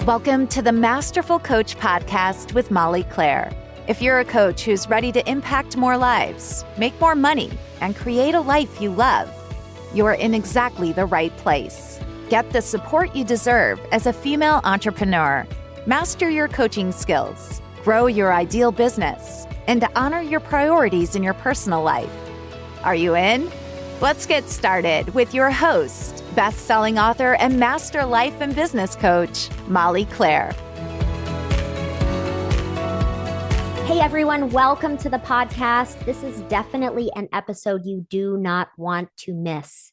Welcome to the Masterful Coach Podcast with Molly Claire. If you're a coach who's ready to impact more lives, make more money, and create a life you love, you're in exactly the right place. Get the support you deserve as a female entrepreneur. Master your coaching skills, grow your ideal business, and honor your priorities in your personal life. Are you in? Let's get started with your host, best-selling author and master life and business coach, Molly Claire. Hey everyone, welcome to the podcast. This is definitely an episode you do not want to miss.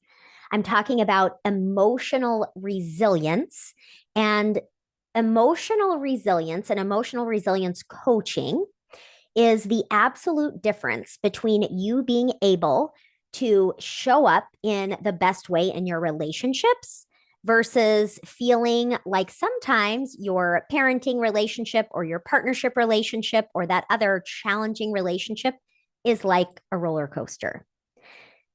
I'm talking about emotional resilience and emotional resilience coaching is the absolute difference between you being able to show up in the best way in your relationships versus feeling like sometimes your parenting relationship or your partnership relationship or that other challenging relationship is like a roller coaster.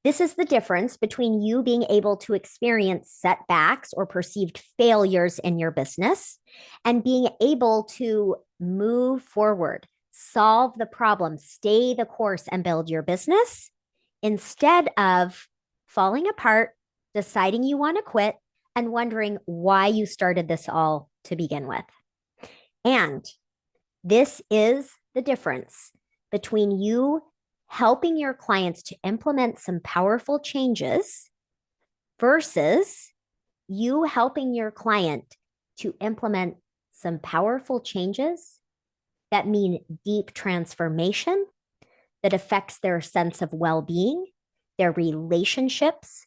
This is the difference between you being able to experience setbacks or perceived failures in your business and being able to move forward, solve the problem, stay the course, and build your business instead of falling apart, deciding you want to quit, and wondering why you started this all to begin with. And this is the difference between you helping your clients to implement some powerful changes versus you helping your client to implement some powerful changes that mean deep transformation that affects their sense of well-being, their relationships,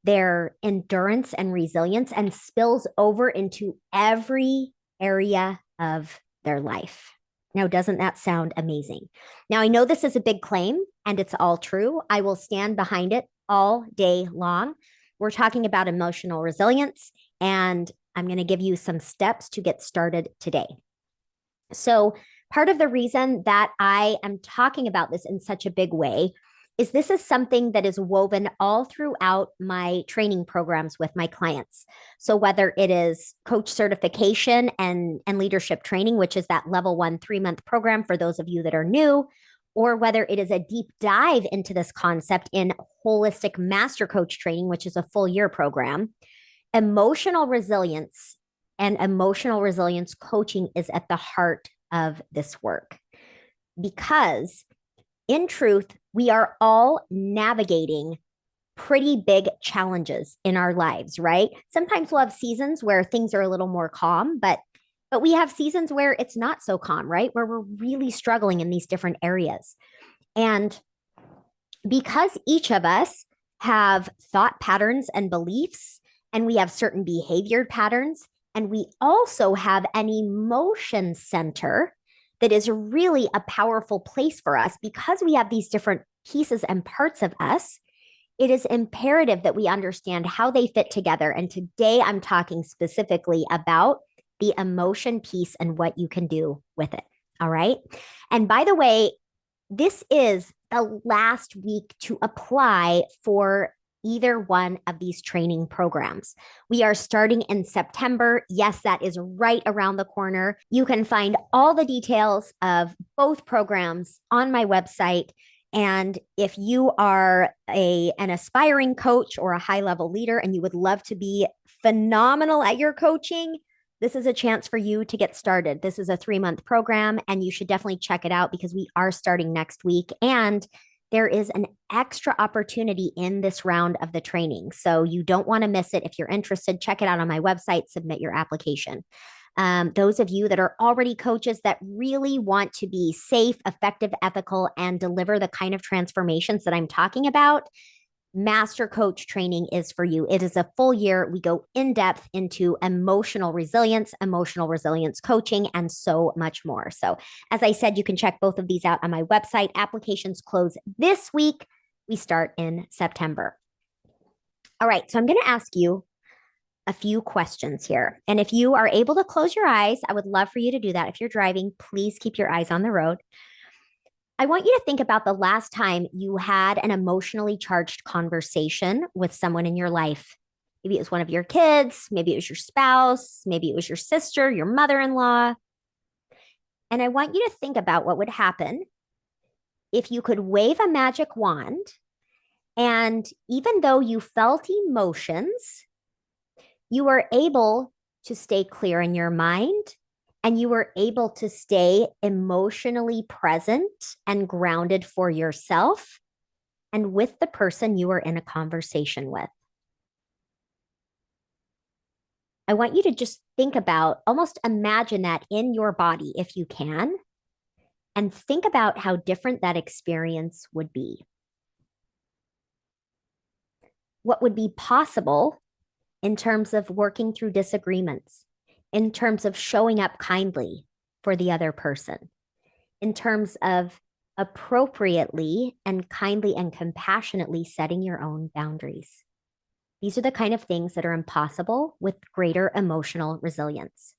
their endurance and resilience, and spills over into every area of their life. Now, doesn't that sound amazing? Now, I know this is a big claim and it's all true. I will stand behind it all day long. We're talking about emotional resilience, and I'm going to give you some steps to get started today. So, part of the reason that I am talking about this in such a big way is this is something that is woven all throughout my training programs with my clients. So whether it is coach certification and leadership training, which is that level 1 3-month program for those of you that are new, or whether it is a deep dive into this concept in holistic master coach training, which is a full year program, emotional resilience and emotional resilience coaching is at the heart of this work. Because in truth, we are all navigating pretty big challenges in our lives, right? Sometimes we'll have seasons where things are a little more calm, but we have seasons where it's not so calm, right? Where we're really struggling in these different areas. And because each of us have thought patterns and beliefs, and we have certain behavior patterns, and we also have an emotion center that is really a powerful place for us because we have these different pieces and parts of us. It is imperative that we understand how they fit together. And today I'm talking specifically about the emotion piece and what you can do with it. All right. And by the way, this is the last week to apply for either one of these training programs. We are starting in September. Yes, that is right around the corner. You can find all the details of both programs on my website. And if you are an aspiring coach or a high-level leader and you would love to be phenomenal at your coaching, this is a chance for you to get started. This is a 3-month program, and you should definitely check it out because we are starting next week. And there is an extra opportunity in this round of the training. So you don't want to miss it. If you're interested, check it out on my website, submit your application. Those of you that are already coaches that really want to be safe, effective, ethical, and deliver the kind of transformations that I'm talking about, Master Coach training is for you. It is a full year. We go in depth into emotional resilience coaching, and so much more. So as I said, you can check both of these out on my website. Applications close this week. We start in September. All right. So I'm going to ask you a few questions here. And if you are able to close your eyes, I would love for you to do that. If you're driving, please keep your eyes on the road. I want you to think about the last time you had an emotionally charged conversation with someone in your life. Maybe it was one of your kids, maybe it was your spouse, maybe it was your sister, your mother-in-law. And I want you to think about what would happen if you could wave a magic wand, and even though you felt emotions, you were able to stay clear in your mind, and you were able to stay emotionally present and grounded for yourself and with the person you were in a conversation with. I want you to just think about, almost imagine that in your body if you can, and think about how different that experience would be. What would be possible in terms of working through disagreements, in terms of showing up kindly for the other person, in terms of appropriately and kindly and compassionately setting your own boundaries. These are the kind of things that are impossible with greater emotional resilience.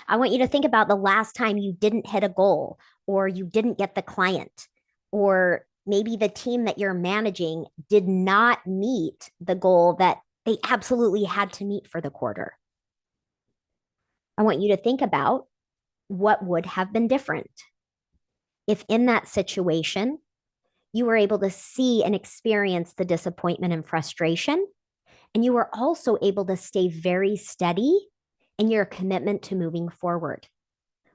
I want you to think about the last time you didn't hit a goal, or you didn't get the client, or maybe the team that you're managing did not meet the goal that they absolutely had to meet for the quarter. I want you to think about what would have been different if in that situation you were able to see and experience the disappointment and frustration, and you were also able to stay very steady in your commitment to moving forward,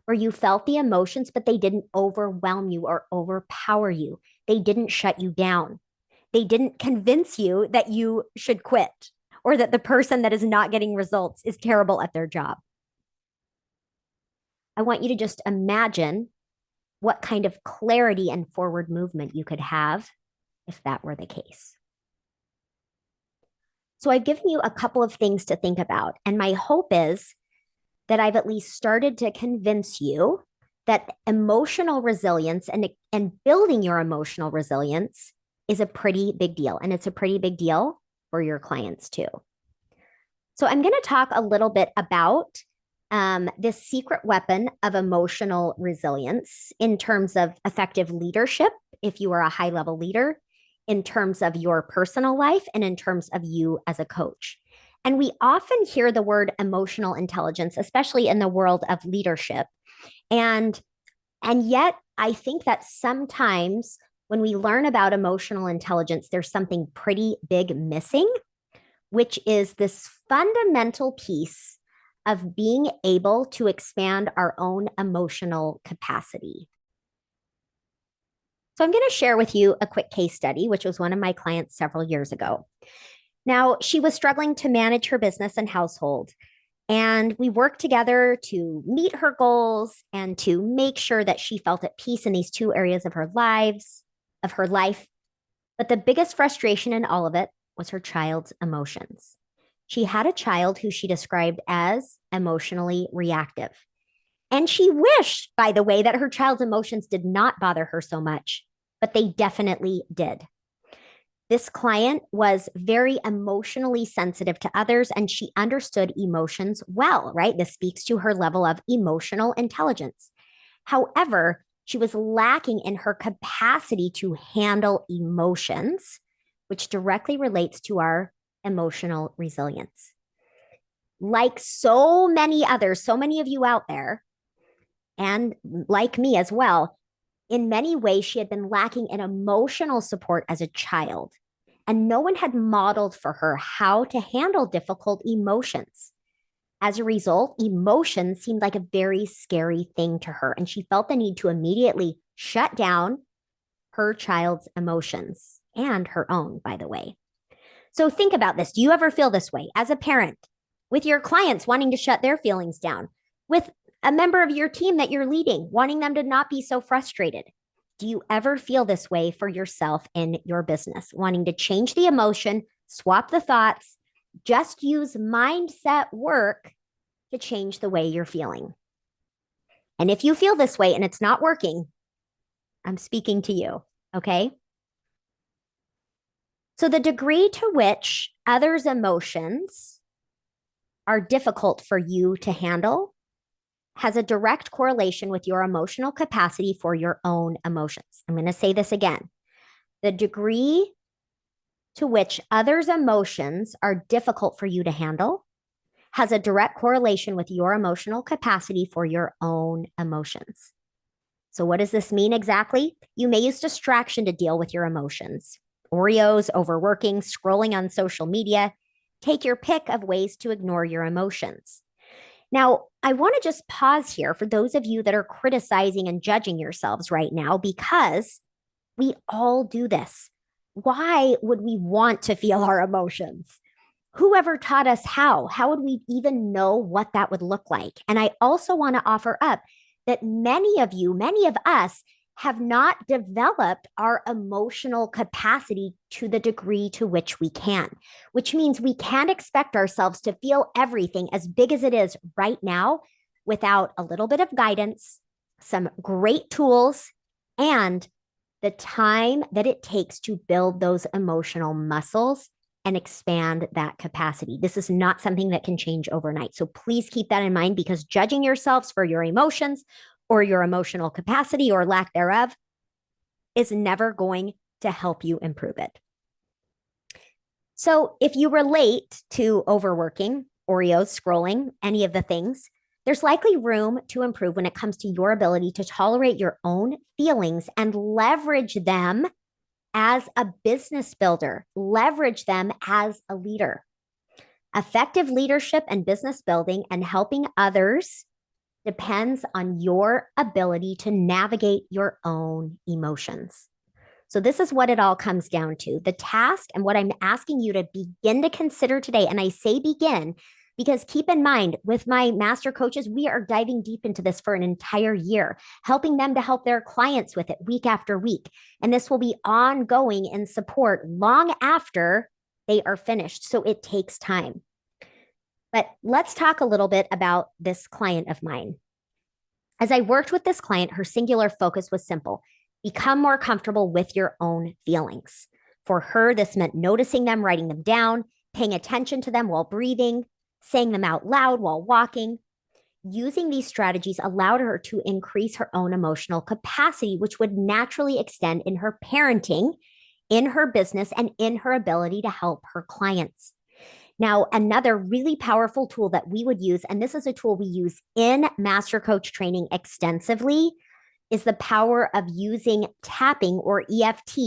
where you felt the emotions, but they didn't overwhelm you or overpower you. They didn't shut you down. They didn't convince you that you should quit or that the person that is not getting results is terrible at their job. I want you to just imagine what kind of clarity and forward movement you could have if that were the case. So I've given you a couple of things to think about, and my hope is that I've at least started to convince you that emotional resilience and building your emotional resilience is a pretty big deal, and it's a pretty big deal for your clients too. So I'm going to talk a little bit about this secret weapon of emotional resilience in terms of effective leadership, if you are a high-level leader, in terms of your personal life, and in terms of you as a coach. And we often hear the word emotional intelligence, especially in the world of leadership. And yet I think that sometimes when we learn about emotional intelligence, there's something pretty big missing, which is this fundamental piece of being able to expand our own emotional capacity. So I'm going to share with you a quick case study, which was one of my clients several years ago. Now, she was struggling to manage her business and household, and we worked together to meet her goals and to make sure that she felt at peace in these two areas of her life. But the biggest frustration in all of it was her child's emotions. She had a child who she described as emotionally reactive. And she wished, by the way, that her child's emotions did not bother her so much, but they definitely did. This client was very emotionally sensitive to others, and she understood emotions well, right? This speaks to her level of emotional intelligence. However, she was lacking in her capacity to handle emotions, which directly relates to our emotional resilience. Like so many others, so many of you out there, and like me as well, in many ways, she had been lacking in emotional support as a child, and no one had modeled for her how to handle difficult emotions. As a result, emotion seemed like a very scary thing to her, and she felt the need to immediately shut down her child's emotions, and her own, by the way. So think about this. Do you ever feel this way as a parent, with your clients wanting to shut their feelings down, with a member of your team that you're leading, wanting them to not be so frustrated? Do you ever feel this way for yourself in your business, wanting to change the emotion, swap the thoughts, just use mindset work to change the way you're feeling? And if you feel this way and it's not working, I'm speaking to you, okay? So the degree to which others' emotions are difficult for you to handle has a direct correlation with your emotional capacity for your own emotions. I'm going to say this again. The degree to which others' emotions are difficult for you to handle has a direct correlation with your emotional capacity for your own emotions. So, what does this mean exactly? You may use distraction to deal with your emotions. Oreos, overworking, scrolling on social media. Take your pick of ways to ignore your emotions. Now, I want to just pause here for those of you that are criticizing and judging yourselves right now, because we all do this. Why would we want to feel our emotions? Whoever taught us how? How would we even know what that would look like? And I also want to offer up that many of you, many of us, have not developed our emotional capacity to the degree to which we can, which means we can't expect ourselves to feel everything as big as it is right now without a little bit of guidance, some great tools, and the time that it takes to build those emotional muscles and expand that capacity. This is not something that can change overnight. So please keep that in mind, because judging yourselves for your emotions or your emotional capacity or lack thereof is never going to help you improve it. So if you relate to overworking, Oreos, scrolling, any of the things, there's likely room to improve when it comes to your ability to tolerate your own feelings and leverage them as a business builder, leverage them as a leader. Effective leadership and business building and helping others depends on your ability to navigate your own emotions. So this is what it all comes down to. The task and what I'm asking you to begin to consider today, and I say begin because keep in mind, with my master coaches, we are diving deep into this for an entire year, helping them to help their clients with it week after week. And this will be ongoing in support long after they are finished. So it takes time. But let's talk a little bit about this client of mine. As I worked with this client, her singular focus was simple: become more comfortable with your own feelings. For her, this meant noticing them, writing them down, paying attention to them while breathing, saying them out loud while walking. Using these strategies allowed her to increase her own emotional capacity, which would naturally extend in her parenting, in her business, and in her ability to help her clients. Now, another really powerful tool that we would use, and this is a tool we use in Master Coach training extensively, is the power of using tapping or EFT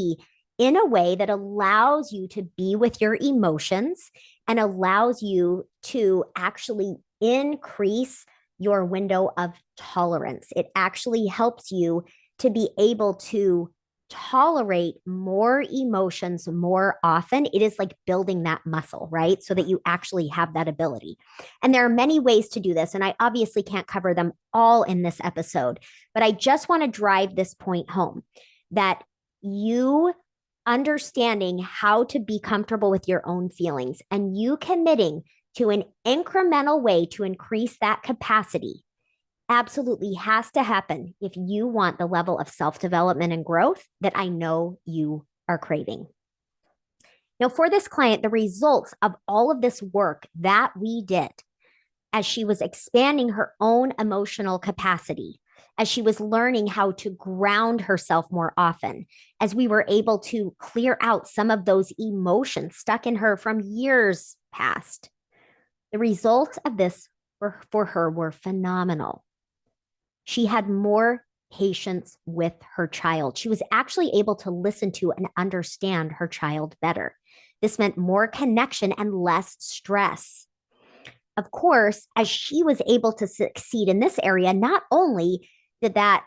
in a way that allows you to be with your emotions and allows you to actually increase your window of tolerance. It actually helps you to be able to tolerate more emotions more often. It is like building that muscle, right? So that you actually have that ability. And there are many ways to do this. And I obviously can't cover them all in this episode, but I just want to drive this point home that you understanding how to be comfortable with your own feelings and you committing to an incremental way to increase that capacity absolutely has to happen if you want the level of self-development and growth that I know you are craving. Now, for this client, the results of all of this work that we did as she was expanding her own emotional capacity, as she was learning how to ground herself more often, as we were able to clear out some of those emotions stuck in her from years past, the results of this for her were phenomenal. She had more patience with her child. She was actually able to listen to and understand her child better. This meant more connection and less stress. Of course, as she was able to succeed in this area, not only did that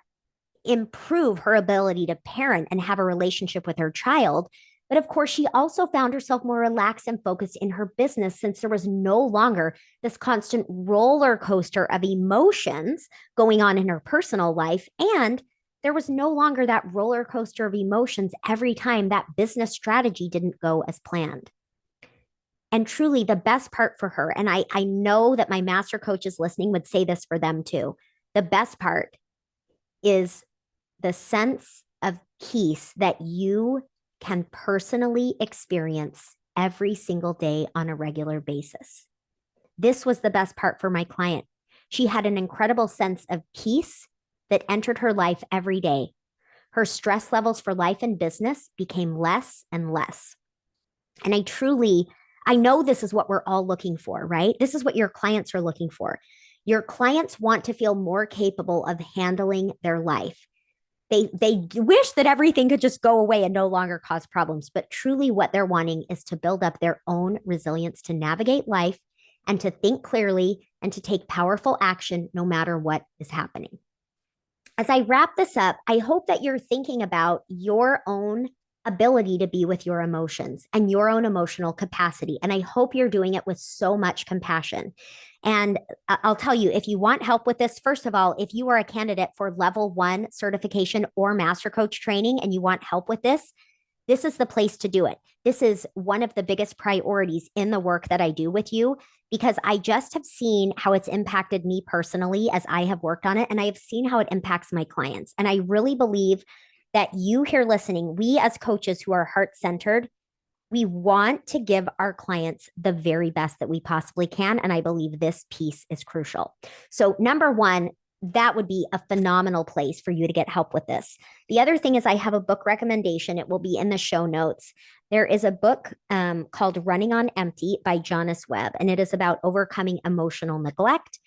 improve her ability to parent and have a relationship with her child, but of course, she also found herself more relaxed and focused in her business since there was no longer this constant roller coaster of emotions going on in her personal life. And there was no longer that roller coaster of emotions every time that business strategy didn't go as planned. And truly, the best part for her, and I know that my master coaches listening would say this for them too, the best part is the sense of peace that you can personally experience every single day on a regular basis. This was the best part for my client. She had an incredible sense of peace that entered her life every day. Her stress levels for life and business became less and less. And I know this is what we're all looking for, right? This is what your clients are looking for. Your clients want to feel more capable of handling their life. They wish that everything could just go away and no longer cause problems, but truly what they're wanting is to build up their own resilience to navigate life and to think clearly and to take powerful action no matter what is happening. As I wrap this up, I hope that you're thinking about your own ability to be with your emotions and your own emotional capacity. And I hope you're doing it with so much compassion. And I'll tell you, if you want help with this, first of all, if you are a candidate for level 1 certification or master coach training and you want help with this is the place to do it. This is one of the biggest priorities in the work that I do with you, because I just have seen how it's impacted me personally as I have worked on it. And I have seen how it impacts my clients. And I really believe that you here listening, we as coaches who are heart-centered, we want to give our clients the very best that we possibly can. And I believe this piece is crucial. So number one, that would be a phenomenal place for you to get help with this. The other thing is I have a book recommendation. It will be in the show notes. There is a book called Running on Empty by Jonas Webb, and it is about overcoming emotional neglect.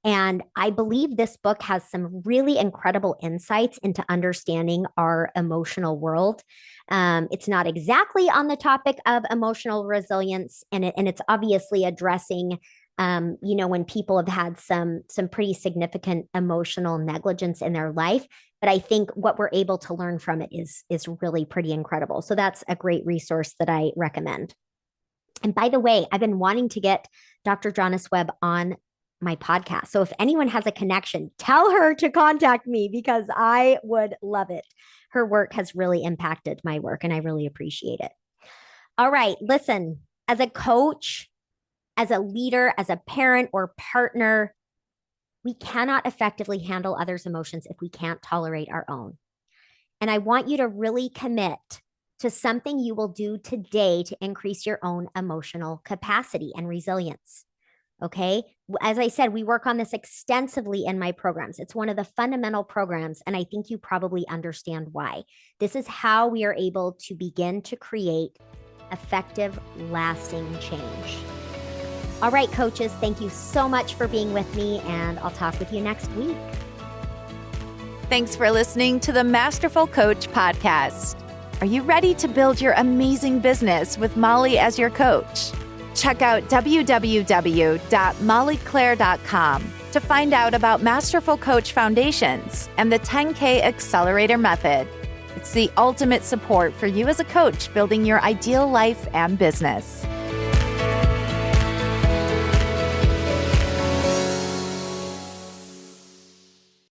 And I believe this book has some really incredible insights into understanding our emotional world. It's not exactly on the topic of emotional resilience, and it's obviously addressing when people have had some pretty significant emotional negligence in their life. But I think what we're able to learn from it is really pretty incredible. So that's a great resource that I recommend. And by the way, I've been wanting to get Dr. Jonas Webb on my podcast. So if anyone has a connection, tell her to contact me because I would love it. Her work has really impacted my work and I really appreciate it. All right, listen, as a coach, as a leader, as a parent or partner, we cannot effectively handle others' emotions if we can't tolerate our own. And I want you to really commit to something you will do today to increase your own emotional capacity and resilience. Okay. As I said, we work on this extensively in my programs. It's one of the fundamental programs, and I think you probably understand why. This is how we are able to begin to create effective, lasting change. All right, coaches, thank you so much for being with me, and I'll talk with you next week. Thanks for listening to the Masterful Coach podcast. Are you ready to build your amazing business with Molly as your coach? Check out www.mollyclaire.com to find out about Masterful Coach Foundations and the 10K Accelerator Method. It's the ultimate support for you as a coach building your ideal life and business.